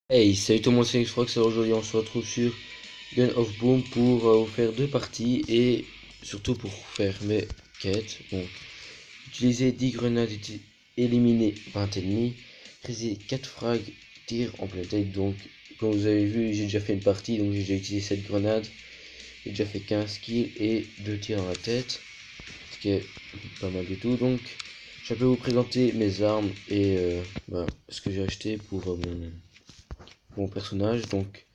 Hey, salut tout le monde, c'est Xfrox. Alors aujourd'hui on se retrouve sur Gun of Boom pour vous faire deux parties et surtout pour faire mes quêtes. Donc, utiliser 10 grenades, éliminer 20 ennemis, réaliser 4 frags, tir en pleine tête. Donc, comme vous avez vu, j'ai déjà fait une partie, donc j'ai déjà utilisé 7 grenades. J'ai déjà fait 15 kills et 2 tirs dans la tête, ce qui est pas mal du tout. Donc, je peux vous présenter mes armes et ce que j'ai acheté pour mon personnage. Donc,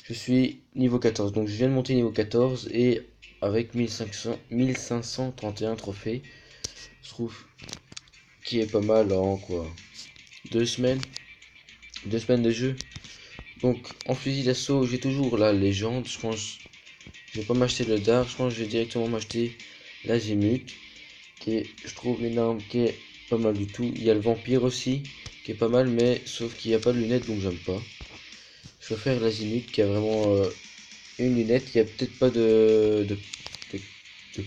je suis niveau 14, donc je viens de monter niveau 14 et avec 1531 trophées, je trouve qui est pas mal en quoi 2 semaines, 2 semaines de jeu. Donc en fusil d'assaut, j'ai toujours la légende, je pense. Je vais pas m'acheter le dard, je pense que je vais directement m'acheter l'azimut, qui est, je trouve, une arme qui est pas mal du tout. Il y a le vampire aussi, qui est pas mal, mais sauf qu'il n'y a pas de lunettes, donc j'aime pas. Je vais faire l'azimut, qui a vraiment une lunette. Il n'y a peut-être pas de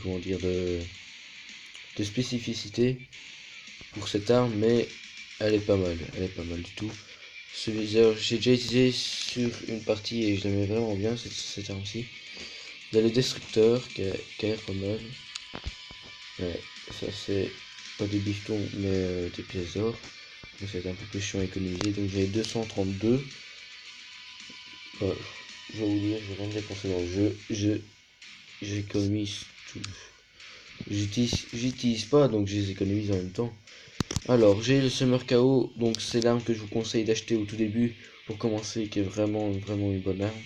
comment dire de spécificité pour cette arme, mais elle est pas mal du tout. J'ai déjà utilisé sur une partie et je l'aimais vraiment bien cette arme-ci. Il y a le destructeur qui a l'air pas mal. Ouais, ça c'est pas des bifetons mais des pièces d'or. Donc c'est un peu plus chiant à économiser. Donc j'ai 232. Je vais vous dire, je vais rien dépenser dans le jeu. J'économise tout. J'utilise pas, donc je les économise en même temps. Alors, j'ai le Summer KO, donc c'est l'arme que je vous conseille d'acheter au tout début pour commencer, qui est vraiment une bonne arme,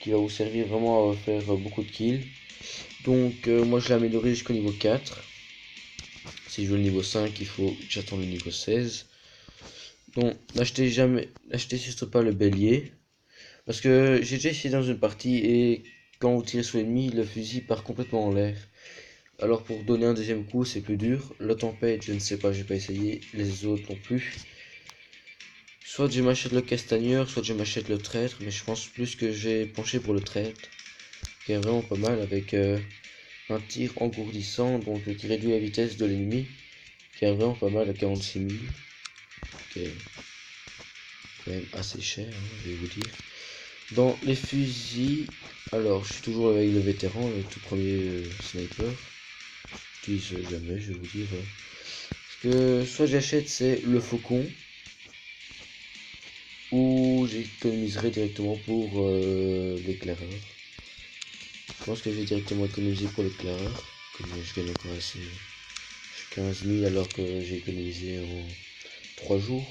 qui va vous servir vraiment à faire beaucoup de kills. Donc, moi je l'ai amélioré jusqu'au niveau 4. Si je veux le niveau 5, il faut que j'attende le niveau 16. Donc, n'achetez surtout pas le bélier, parce que j'ai déjà essayé dans une partie et quand vous tirez sur l'ennemi, le fusil part complètement en l'air. Alors pour donner un deuxième coup, c'est plus dur. La tempête, je ne sais pas, j'ai pas essayé. Les autres non plus. Soit je m'achète le castagneur, soit je m'achète le traître. Mais je pense plus que j'ai penché pour le traître, qui est vraiment pas mal avec un tir engourdissant, donc qui réduit la vitesse de l'ennemi, qui est vraiment pas mal à 46 000. Qui est quand même assez cher, hein, je vais vous dire. Dans les fusils, alors je suis toujours avec le vétéran, le tout premier sniper. J'utilise jamais, je vais vous dire. Ce que soit j'achète, c'est le faucon, ou j'économiserai directement pour l'éclaireur. Je pense que j'ai directement économisé pour l'éclaireur, comme je gagne encore assez. Je suis 15 000 alors que j'ai économisé en 3 jours.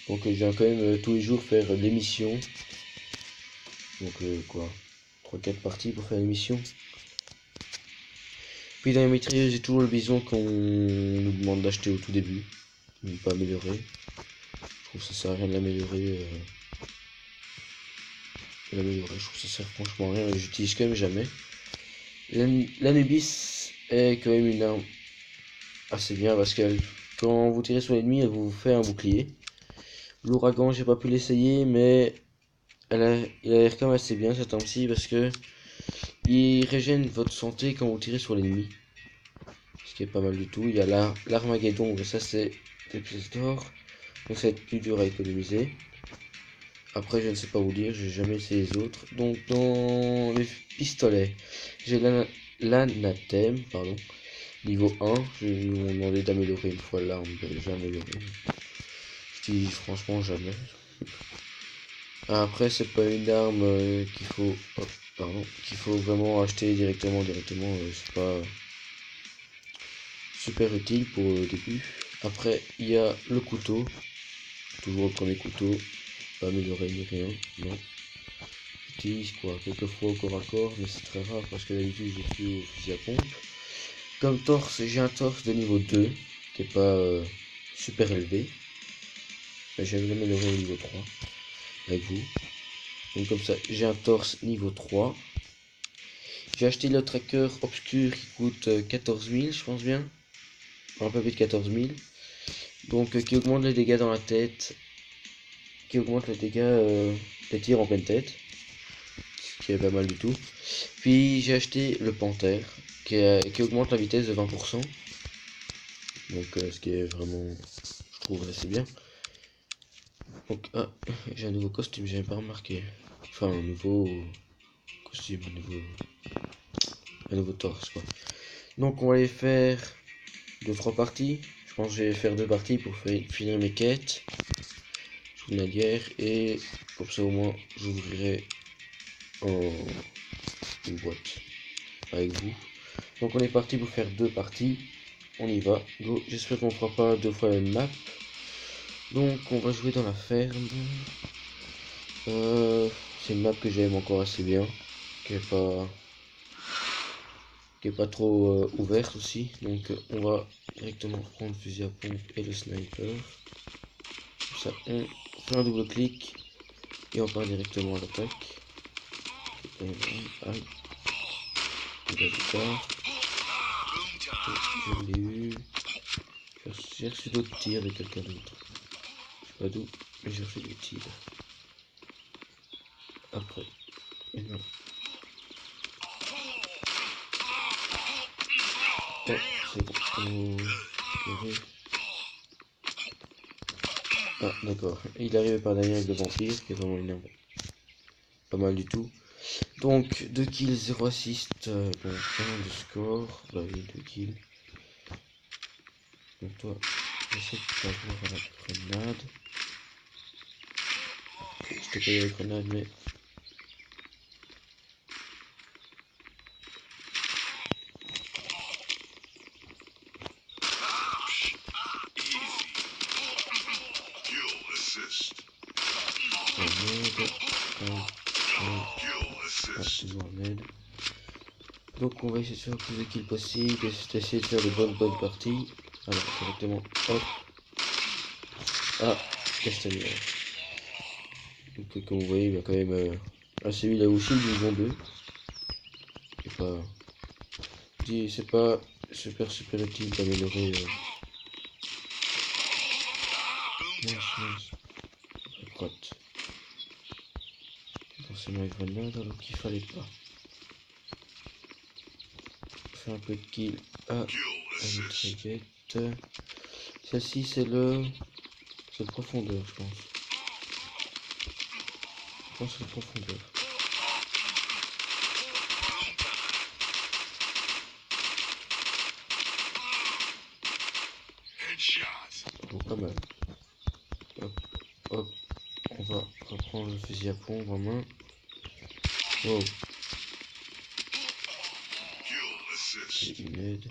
Donc je viens quand même tous les jours faire l'émission. Donc quoi, 3-4 parties pour faire l'émission. Puis dans les mitrailleuses, j'ai toujours le bison qu'on nous demande d'acheter au tout début. Ne pas améliorer. Je trouve que ça sert à rien de l'améliorer. Je trouve que ça sert franchement à rien et j'utilise quand même jamais. L'Anubis est quand même une arme assez bien parce que quand vous tirez sur l'ennemi, elle vous fait un bouclier. L'ouragan, j'ai pas pu l'essayer, mais il a l'air quand même assez bien cette arme-ci parce que il régène votre santé quand vous tirez sur l'ennemi. Ce qui est pas mal du tout. Il y a l'Armageddon, ça c'est des pièces d'or. Donc ça va être plus dur à économiser. Après, je ne sais pas vous dire, j'ai jamais essayé les autres. Donc, dans les pistolets, j'ai l'anathème, pardon, niveau 1. Je vais vous demander d'améliorer une fois l'arme, j'ai amélioré. J'utilise franchement jamais. Après, c'est pas une arme qu'il faut, qu'il faut vraiment acheter directement. C'est pas super utile pour le début. Après, il y a le couteau, toujours le premier couteau, pas amélioré ni rien, non. J'utilise quoi, quelques fois au corps à corps, mais c'est très rare parce que d'habitude je suis au fusil à pompe. Comme torse, j'ai un torse de niveau 2 qui est pas super élevé, mais j'aime l'améliorer au niveau 3 avec vous. Donc comme ça, j'ai un torse niveau 3. J'ai acheté le tracker obscur qui coûte 14 000, je pense bien, un peu plus de 14 000. Donc qui augmente les dégâts dans la tête, qui augmente les dégâts des tirs en pleine tête, ce qui est pas mal du tout. Puis j'ai acheté le panthère qui augmente la vitesse de 20%. Donc ce qui est vraiment, je trouve assez bien. Donc, ah, j'ai un nouveau costume, j'avais pas remarqué. Enfin, un nouveau costume, un nouveau torse, quoi. Donc, on va aller faire 2-3 parties. Je pense que je vais faire 2 parties pour finir mes quêtes journalières. Et comme ça, au moins, j'ouvrirai une boîte avec vous. Donc, on est parti pour faire 2 parties. On y va, go. J'espère qu'on fera pas 2 fois la même map. Donc, on va jouer dans la ferme. C'est une map que j'aime encore assez bien, qui est pas trop ouverte aussi. Donc on va directement prendre le fusil à pompe et le sniper. Comme ça on fait un double clic et on part directement à l'attaque. Aïe, il a du tard. Je l'ai eu. J'ai reçu d'autres tirs de quelqu'un d'autre. Je sais pas d'où, mais j'ai reçu des tirs. Après. Et non. Oh, c'est bon. Ah, d'accord. Il arrive par derrière avec le vampire, qui est vraiment énorme. Pas mal du tout. Donc, 2 kills, 0 assist. Bon, 1 de score. Bah oui, 2 kills. Donc, toi, j'essaie de t'avoir à la grenade. Je t'ai payé la grenade, mais. Donc on va essayer de faire le plus de kills possible, essayer de faire de bonnes parties. Alors directement, hop. Ah, Castagneur. Donc comme vous voyez, il y a quand même... Ah celui-là aussi, division 2. C'est pas... C'est pas super utile d'améliorer... Mince. La crotte. Forcément une grenade alors qu'il fallait pas. Faire un peu de kill à la mitraillette. Celle-ci c'est le profondeur je pense. Je pense que c'est le profondeur. Bon, pas mal. Hop, on va reprendre le fusil à pompe en main. Wow. C'est une aide.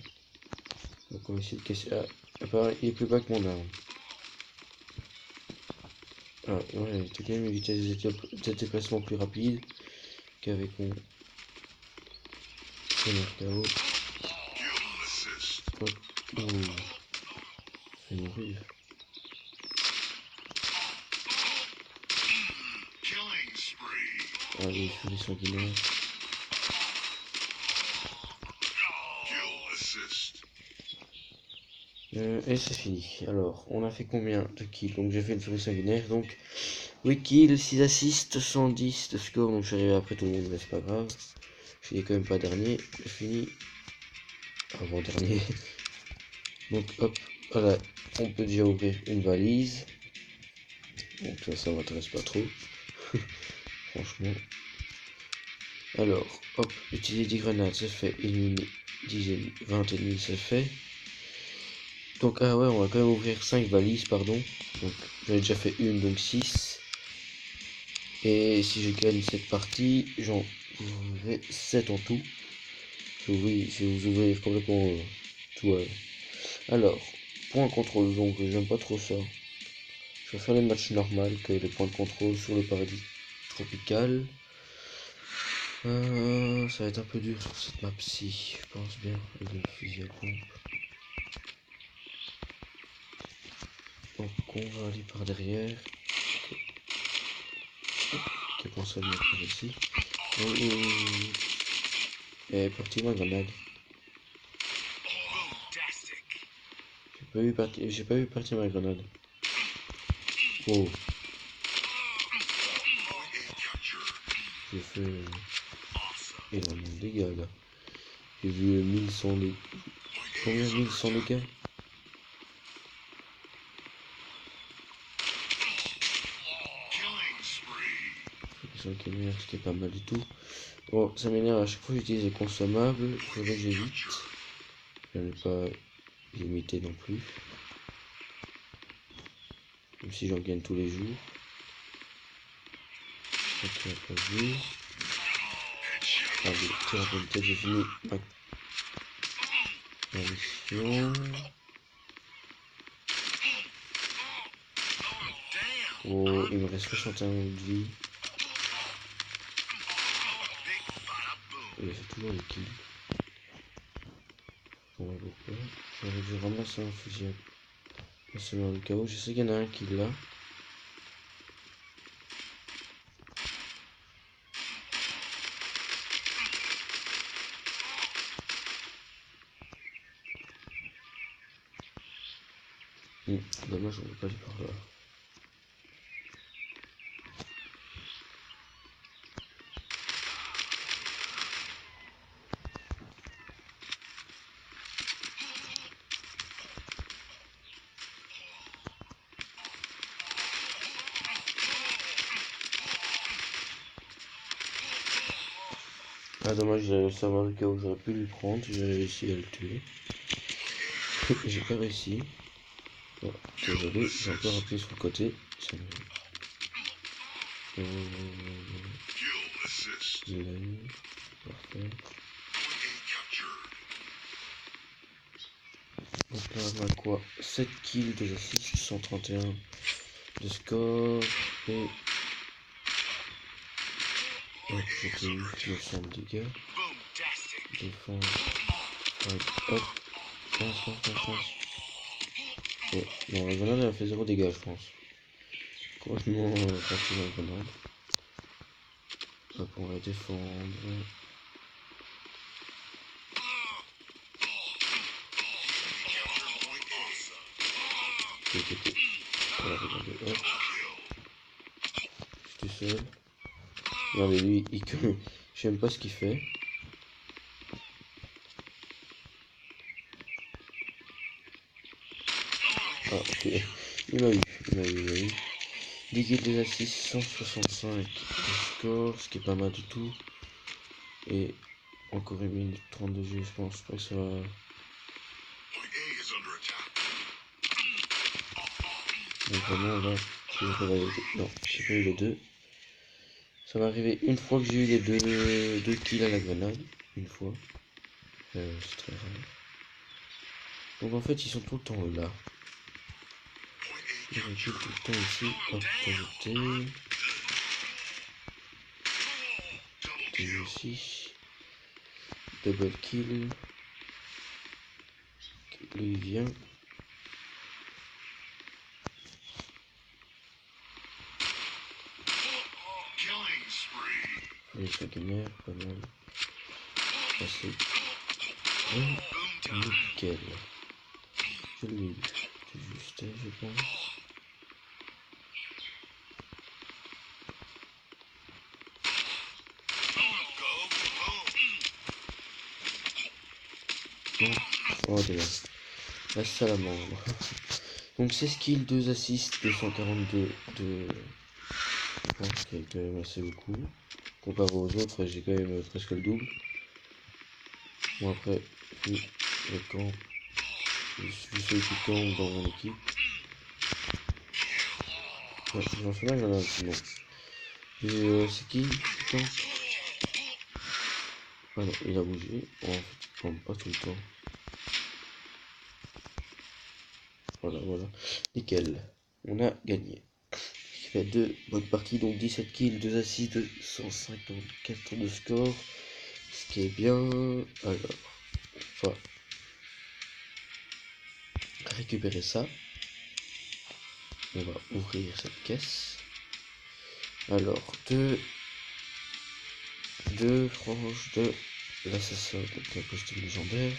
Donc on va essayer de casser. Ah, pareil, il est plus bas que mon arme. Ah, ouais, t'as quand même une vitesse de déplacement plus rapide qu'avec mon KO. Hop. Ouh. Je vais mourir. Allez, furie sanguinaire. Et c'est fini. Alors, on a fait combien de kills? Donc j'ai fait une furie sanguinaire. Donc 8 kills, 6 assists, 110 de score. Donc je suis arrivé après tout le monde, mais c'est pas grave. Je finis quand même pas dernier. Je finis avant dernier. Donc hop, voilà. On peut déjà ouvrir une valise. Donc ça m'intéresse pas trop. Franchement. Alors, hop, utiliser 10 grenades, c'est fait. Éliminer 10 ennemis, 20 ennemis, c'est fait. Donc, ah ouais, on va quand même ouvrir 5 valises, pardon. Donc, j'en ai déjà fait une, donc 6. Et si je gagne cette partie, j'en ouvrirai 7 en tout. Je vais vous ouvrir complètement tout. Alors, point de contrôle, donc j'aime pas trop ça. Je vais faire les matchs normaux que les points de contrôle sur le paradis tropical. Ça va être un peu dur sur cette map-ci, je pense bien, avec le fusil à pompe. Donc on va aller par derrière. Ok, pense à le mettre par ici. Et parti ma grenade. J'ai pas vu partir ma grenade. Oh. J'ai fait énormément de dégâts là. J'ai vu 1100 dégâts. Combien 1100 dégâts? sur le caméra, ce qui est pas mal du tout. Bon, ça m'énerve à chaque fois que j'utilise les consommables, il faudrait que j'évite. Je ne vais pas limiter non plus. Même si j'en gagne tous les jours. Ok, on n'a pas vu. Allez, tir en pleine tête, j'ai fini ma mission. Oh, il me reste 61 de vie. Et c'est toujours les kills. Bon, pourquoi j'aurais dû ramasser un fusil à dans le cas où. Je sais qu'il y en a un qui l'a. Dommage, on ne peut pas aller par là. Ah dommage, j'avais savoir le cas où j'aurais pu lui prendre, j'ai réussi à le tuer. J'ai pas réussi. Bon, désolé, j'ai encore appuyé sur le côté. Ça me... Il l'a eu. Parfait. Donc là on a quoi? 7 kills, 2 assists, 131 de score. Et... Ouais, j'ai eu 900 de dégâts. Défense. Hop. Pense. Ouais, non, la grenade elle a fait 0 dégâts, je pense. Complètement parti dans la grenade. Hop, on va défendre. Ok. Voilà, regardez, hop. Je suis tout seul. Regardez, lui, je sais même pas ce qu'il fait. Ah, ok. Il m'a eu. 10 kills, 2 assists, 165 de score, ce qui est pas mal du tout. Et encore 1 minute 30 de jeu, je pense pas que ça va. Donc vraiment là, non, j'ai pas eu les deux. Ça va arriver une fois que j'ai eu les deux kills à la grenade. Une fois. C'est très rare. Donc en fait ils sont tout le temps là. Ils reculent tout le temps ici. Hop, ajouter. Ici. Double kill. Lui il vient. Les gamer, pas mal. Assez. Nickel. Je l'ai eu. De justesse, je pense. Non. Oh, déjà. La salamandre. Donc 16 kills, 2 assists, 242 de... Je pense qu'il y a quand même assez beaucoup. Comparé aux autres, j'ai quand même presque le double. Bon après, vu le camp, je suis celui qui campe dans mon équipe. Ouais, j'en fais là, il y en a un qui non. Et c'est qui camp? Ah non, il a bougé. Bon, en fait, il campe pas tout le temps. Voilà. Nickel. On a gagné. Il fait 2 bonnes parties, donc 17 kills, 2 assists, 154 de score. Ce qui est bien. Alors, on va récupérer ça. On va ouvrir cette caisse. Alors, deux franges de l'assassin, donc un costume légendaire.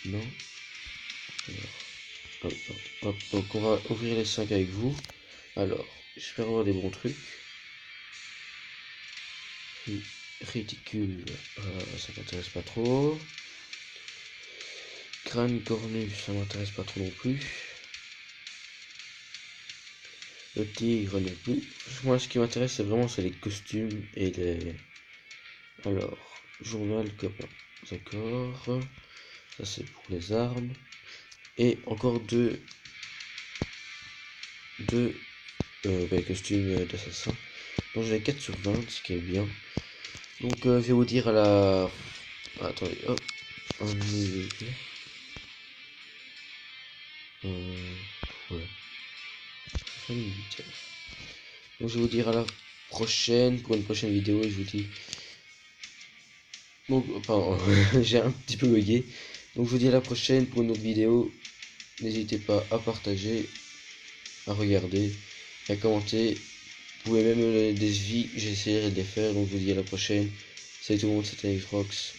Non. Alors, hop. Donc on va ouvrir les 5 avec vous. Alors, j'espère avoir des bons trucs. Réticule, ça m'intéresse pas trop. Crâne cornu, ça m'intéresse pas trop non plus. Le tigre n'est plus. Moi, ce qui m'intéresse, c'est vraiment les costumes et les. Alors, journal copain. D'accord. Ça, c'est pour les armes. Et encore deux costumes d'assassin. Donc, j'ai 4 sur 20, ce qui est bien. Donc, je vais vous dire à la. Attendez, hop. Voilà. Donc, je vais vous dire à la prochaine pour une prochaine vidéo. Et je vous dis. Donc, pardon, j'ai un petit peu bugué. Donc, je vous dis à la prochaine pour une autre vidéo. N'hésitez pas à partager, à regarder, et à commenter. Vous pouvez même me donner des avis, j'essaierai de les faire. Donc, je vous dis à la prochaine. Salut tout le monde, c'était Xrox.